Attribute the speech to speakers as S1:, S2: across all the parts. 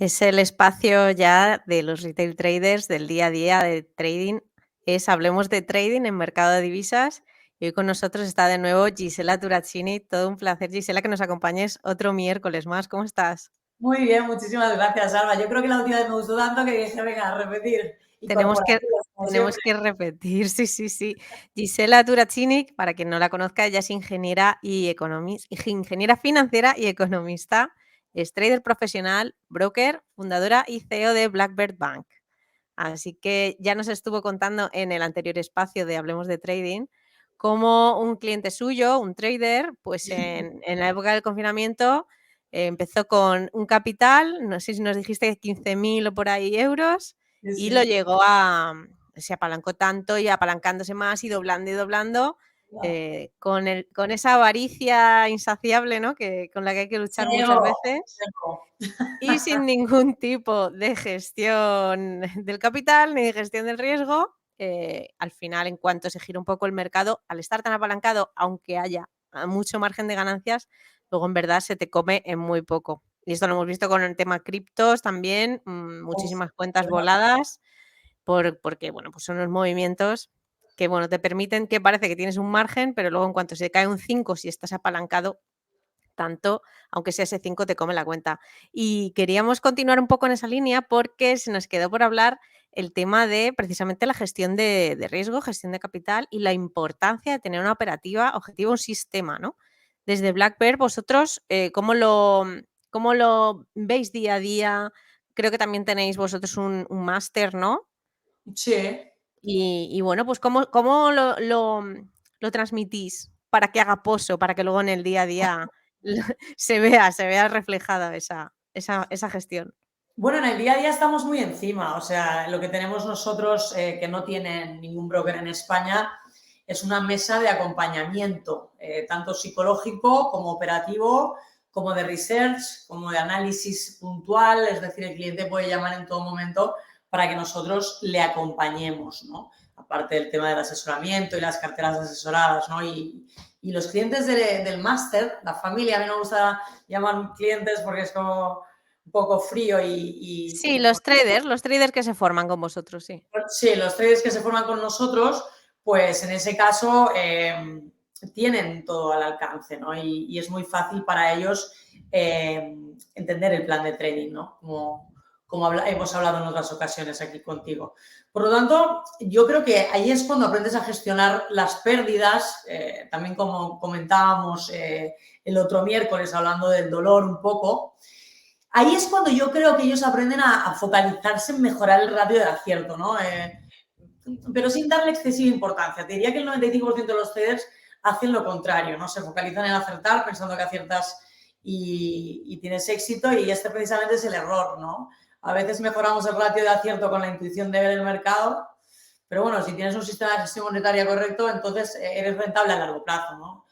S1: Es el espacio ya de los retail traders del día a día de trading. Hablemos de trading en mercado de divisas. Y hoy con nosotros está de nuevo Gisela Turazzini. Todo un placer, Gisela, que nos acompañes otro miércoles más. ¿Cómo estás?
S2: Muy bien, muchísimas gracias, Alba. Yo creo que la última vez me gustó tanto que dije, venga, a repetir. Y
S1: Tenemos que,
S2: corporativos, como
S1: tenemos
S2: siempre.
S1: que repetir, sí, sí, sí. Gisela Turazzini, para quien no la conozca, ella es ingeniera y ingeniera financiera y economista. Es trader profesional, broker, fundadora y CEO de Blackbird Bank. Así que ya nos estuvo contando en el anterior espacio de Hablemos de Trading cómo un cliente suyo, un trader, pues en la época del confinamiento empezó con un capital, no sé si nos dijiste 15.000 o por ahí euros,
S2: Sí,
S1: y lo
S2: sí.
S1: llegó se apalancó tanto y apalancándose más y doblando,
S2: Wow.
S1: con esa avaricia insaciable, ¿no? Con la que hay que luchar muchas
S2: Ciego,
S1: veces.
S2: ciego.
S1: Y sin ningún tipo de gestión del capital ni de gestión del riesgo, al final, en cuanto se gira un poco el mercado, al estar tan apalancado, aunque haya mucho margen de ganancias, luego en verdad se te come en muy poco. Y esto lo hemos visto con el tema criptos también,
S2: Uf,
S1: muchísimas cuentas
S2: bueno,
S1: voladas, porque bueno, pues son unos movimientos que bueno, te permiten que parece que tienes un margen, pero luego en cuanto se cae un 5, si estás apalancado, tanto, aunque sea ese 5 te come la cuenta. Y queríamos continuar un poco en esa línea porque se nos quedó por hablar el tema de precisamente la gestión de riesgo, gestión de capital y la importancia de tener una operativa objetiva, un sistema, ¿no? Desde Black Bear, vosotros, cómo lo veis día a día? Creo que también tenéis vosotros un máster, ¿no?
S2: sí.
S1: Y bueno, pues ¿cómo lo transmitís para que haga poso, para que luego en el día a día se vea reflejada esa gestión?
S2: Bueno, en el día a día estamos muy encima. O sea, lo que tenemos nosotros, que no tienen ningún broker en España, es una mesa de acompañamiento, tanto psicológico como operativo, como de research, como de análisis puntual. Es decir, el cliente puede llamar en todo momento para que nosotros le acompañemos, ¿no? Aparte del tema del asesoramiento y las carteras asesoradas, ¿no? Y los clientes del máster, la familia, a mí no me gusta llamar clientes porque es como un poco frío
S1: Sí, los traders que se forman con vosotros, sí.
S2: sí, los traders que se forman con nosotros, pues en ese caso tienen todo al alcance, ¿no? Y es muy fácil para ellos entender el plan de trading, ¿no? Como hemos hablado en otras ocasiones aquí contigo. Por lo tanto, yo creo que ahí es cuando aprendes a gestionar las pérdidas, también como comentábamos el otro miércoles hablando del dolor un poco. Ahí es cuando yo creo que ellos aprenden a focalizarse en mejorar el ratio de acierto, ¿no? Pero sin darle excesiva importancia. Te diría que el 95% de los traders hacen lo contrario, ¿no? Se focalizan en acertar pensando que aciertas y tienes éxito, y este precisamente es el error, ¿no? A veces mejoramos el ratio de acierto con la intuición de ver el mercado, pero bueno, si tienes un sistema de gestión monetaria correcto, entonces eres rentable a largo plazo, ¿no?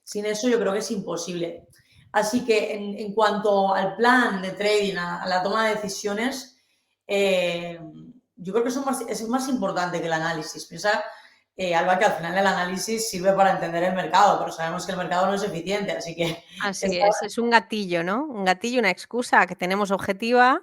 S2: Sin eso yo creo que es imposible. Así que en cuanto al plan de trading, a la toma de decisiones, yo creo que es más importante que el análisis. Piensa, Alba, que al final el análisis sirve para entender el mercado, pero sabemos que el mercado no es eficiente, así que
S1: Así
S2: está,
S1: es un gatillo, ¿no? Un gatillo, una excusa que tenemos objetiva,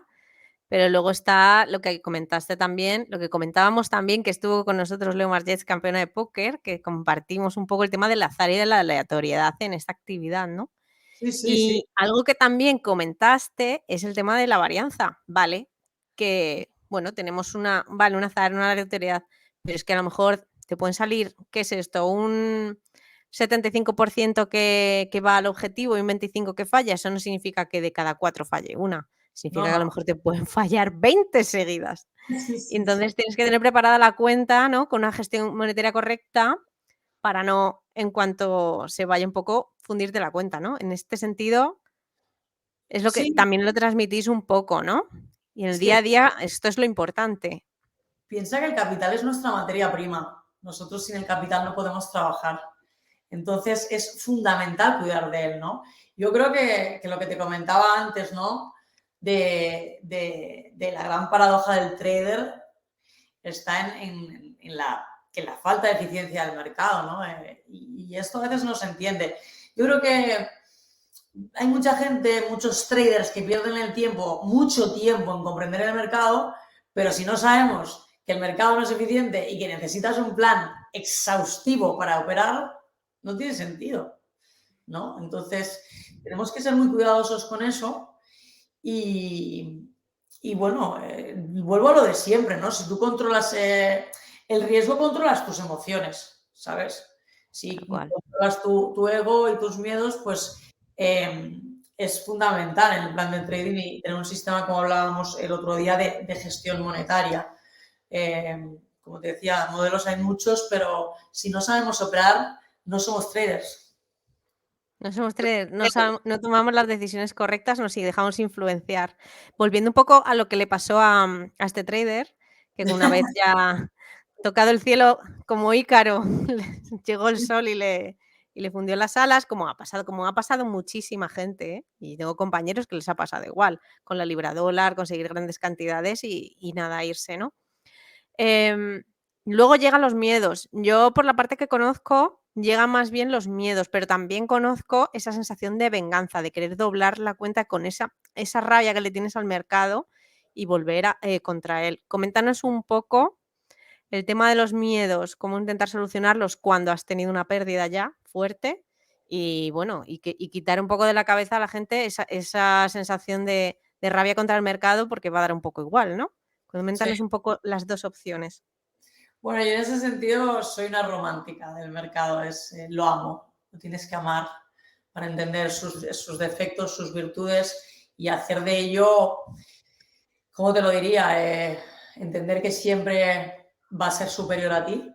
S1: pero luego está lo que comentaste también, lo que comentábamos también, que estuvo con nosotros Leo Margets, campeona de póker, que compartimos un poco el tema del azar y de la aleatoriedad en esta actividad, ¿no?
S2: sí, sí, sí.
S1: Y algo que también comentaste es el tema de la varianza, ¿vale? Que, bueno, tenemos un azar, una aleatoriedad, pero es que a lo mejor te pueden salir, ¿qué es esto? Un 75% que va al objetivo y un 25% que falla. Eso no significa que de cada 4 falle una.
S2: No,
S1: Significa que a
S2: no.
S1: lo mejor te pueden fallar 20 seguidas.
S2: Sí,
S1: Y
S2: sí, sí.
S1: entonces tienes que tener preparada la cuenta, ¿no? Con una gestión monetaria correcta para no, en cuanto se vaya un poco, fundirte la cuenta, ¿no? En este sentido, es lo que
S2: Sí,
S1: también lo transmitís un poco, ¿no? Y en el
S2: es
S1: día
S2: que
S1: a día esto es lo importante.
S2: piensa que el capital es nuestra materia prima. Nosotros sin el capital no podemos trabajar. Entonces es fundamental cuidar de él, ¿no? Yo creo que lo que te comentaba antes, ¿no? De la gran paradoja del trader está en la falta de eficiencia del mercado, ¿no? Y esto a veces no se entiende. Yo creo que hay mucha gente, muchos traders que pierden el tiempo, mucho tiempo en comprender el mercado, pero si no sabemos que el mercado no es eficiente y que necesitas un plan exhaustivo para operar, no tiene sentido, ¿no? Entonces, tenemos que ser muy cuidadosos con eso y, bueno, vuelvo a lo de siempre, ¿no? Si tú controlas el riesgo, controlas tus emociones, ¿sabes? Si
S1: Tal cual.
S2: controlas tu ego y tus miedos, pues es fundamental en el plan de trading y tener un sistema, como hablábamos el otro día, de gestión monetaria. Como te decía, modelos hay muchos, pero si no sabemos operar, no somos traders.
S1: No somos traders, no tomamos las decisiones correctas, nos dejamos influenciar. Volviendo un poco a lo que le pasó a este trader, que una vez ya tocado el cielo como Ícaro, llegó el sol y le fundió las alas, como ha pasado muchísima gente, ¿eh? Y tengo compañeros que les ha pasado igual, con la libra dólar, conseguir grandes cantidades y nada, irse, ¿no? Luego llegan los miedos. Yo, por la parte que conozco, llegan más bien los miedos, pero también conozco esa sensación de venganza, de querer doblar la cuenta con esa rabia que le tienes al mercado y volver contra él. Coméntanos un poco el tema de los miedos, cómo intentar solucionarlos cuando has tenido una pérdida ya fuerte y bueno, y quitar un poco de la cabeza a la gente esa sensación de rabia contra el mercado porque va a dar un poco igual, ¿no?
S2: Sí.
S1: Coméntanos un poco las 2 opciones.
S2: Bueno, yo en ese sentido soy una romántica del mercado, lo amo, lo tienes que amar para entender sus defectos, sus virtudes y hacer de ello, ¿cómo te lo diría? Entender que siempre va a ser superior a ti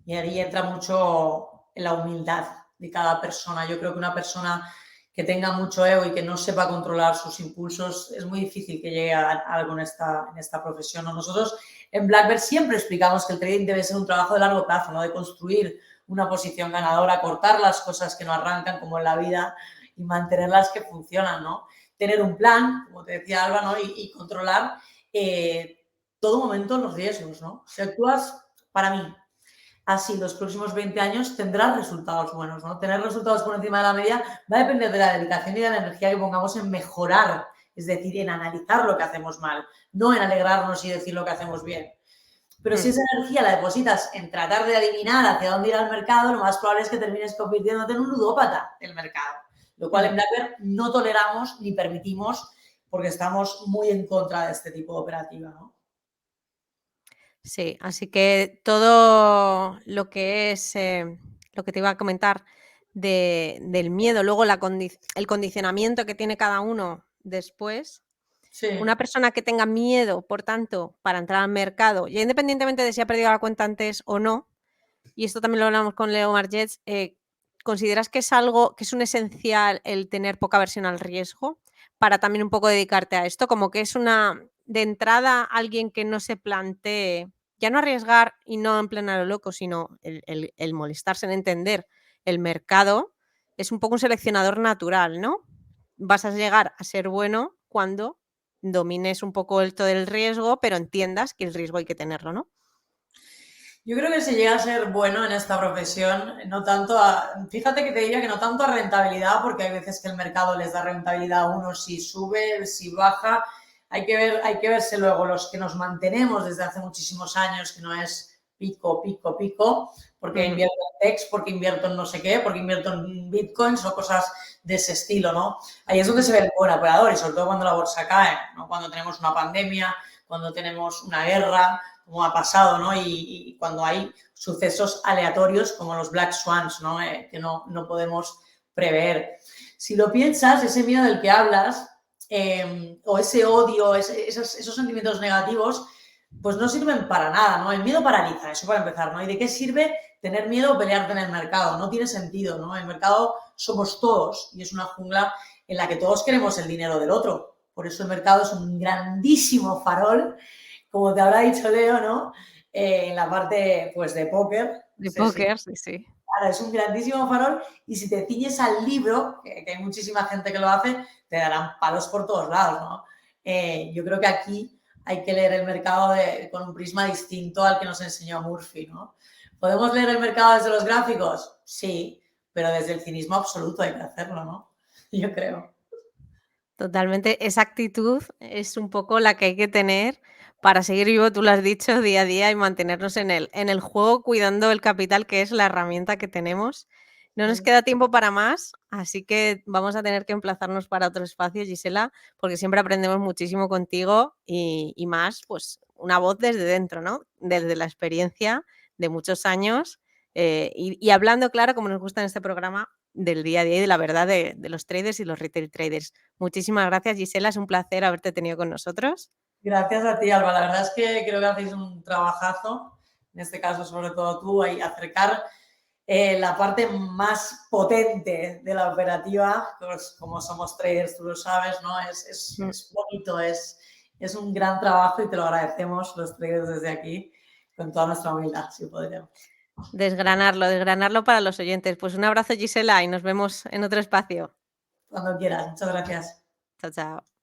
S2: y ahí entra mucho en la humildad de cada persona. Yo creo que una persona que tenga mucho ego y que no sepa controlar sus impulsos, es muy difícil que llegue a algo en esta profesión, ¿no? Nosotros en Blackbird siempre explicamos que el trading debe ser un trabajo de largo plazo, ¿no? De construir una posición ganadora, cortar las cosas que no arrancan, como en la vida, y mantener las que funcionan, ¿no? Tener un plan, como te decía Alba, ¿no? Y controlar todo momento los riesgos, ¿no? Si actúas, para mí, así los próximos 20 años tendrás resultados buenos, ¿no? Tener resultados por encima de la media va a depender de la dedicación y de la energía que pongamos en mejorar, es decir, en analizar lo que hacemos mal, no en alegrarnos y decir lo que hacemos bien. Pero si esa energía la depositas en tratar de adivinar hacia dónde irá el mercado, lo más probable es que termines convirtiéndote en un ludópata del mercado, lo cual en Blackbird no toleramos ni permitimos porque estamos muy en contra de este tipo de operativa, ¿no?
S1: Sí, así que todo lo que es, lo que te iba a comentar del miedo, luego el condicionamiento que tiene cada uno después.
S2: Sí,
S1: Una persona que tenga miedo, por tanto, para entrar al mercado, ya independientemente de si ha perdido la cuenta antes o no, y esto también lo hablamos con Leo Margets, ¿consideras que es algo, que es un esencial el tener poca aversión al riesgo para también un poco dedicarte a esto? Como que es una, de entrada, alguien que no se plantee, ya no arriesgar y no en pleno a lo loco, sino el molestarse en entender el mercado, es un poco un seleccionador natural, ¿no? Vas a llegar a ser bueno cuando domines un poco esto del riesgo, pero entiendas que el riesgo hay que tenerlo, ¿no?
S2: yo creo que se llega a ser bueno en esta profesión, no tanto fíjate que te diría que no tanto a rentabilidad, porque hay veces que el mercado les da rentabilidad a uno si sube, si baja, hay que verse luego los que nos mantenemos desde hace muchísimos años, que no es pico, pico, pico, porque invierto en techs, porque invierto en no sé qué, porque invierto en bitcoins o cosas de ese estilo, ¿no? Ahí es donde se ve el buen operador y sobre todo cuando la bolsa cae, ¿no? Cuando tenemos una pandemia, cuando tenemos una guerra, como ha pasado, ¿no? Y cuando hay sucesos aleatorios como los Black Swans, ¿no? Que no podemos prever. Si lo piensas, ese miedo del que hablas, o ese odio, esos sentimientos negativos, pues no sirven para nada, ¿no? El miedo paraliza, eso para empezar, ¿no? ¿Y de qué sirve tener miedo o pelearte en el mercado? No tiene sentido, ¿no? El mercado somos todos y es una jungla en la que todos queremos el dinero del otro. Por eso el mercado es un grandísimo farol, como te habrá dicho Leo, ¿no? En la parte, pues, de póker.
S1: De
S2: Sí.
S1: póker, sí, sí.
S2: Claro, es un grandísimo farol y si te ciñes al libro, que hay muchísima gente que lo hace, te darán palos por todos lados, ¿no? Yo creo que aquí hay que leer el mercado con un prisma distinto al que nos enseñó Murphy, ¿no? ¿Podemos leer el mercado desde los gráficos? Sí, pero desde el cinismo absoluto hay que hacerlo, ¿no? yo creo.
S1: Totalmente, esa actitud es un poco la que hay que tener para seguir vivo, tú lo has dicho, día a día y mantenernos en el juego, cuidando el capital, que es la herramienta que tenemos. No nos
S2: Sí.
S1: queda tiempo para más, así que vamos a tener que emplazarnos para otro espacio, Gisela, porque siempre aprendemos muchísimo contigo y más, pues, una voz desde dentro, ¿no? Desde la experiencia de muchos años, y hablando, claro, como nos gusta en este programa, del día a día y de la verdad de los traders y los retail traders. Muchísimas gracias, Gisela, es un placer haberte tenido con nosotros.
S2: Gracias a ti, Alba. La verdad es que creo que hacéis un trabajazo, en este caso sobre todo tú, y acercar la parte más potente de la operativa, pues como somos traders, tú lo sabes, ¿no?
S1: Mm.
S2: Es bonito, es un gran trabajo y te lo agradecemos los traders desde aquí con toda nuestra humildad, si podríamos.
S1: Desgranarlo para los oyentes. Pues un abrazo, Gisela, y nos vemos en otro espacio.
S2: Cuando quieras. Muchas gracias.
S1: Chao, chao.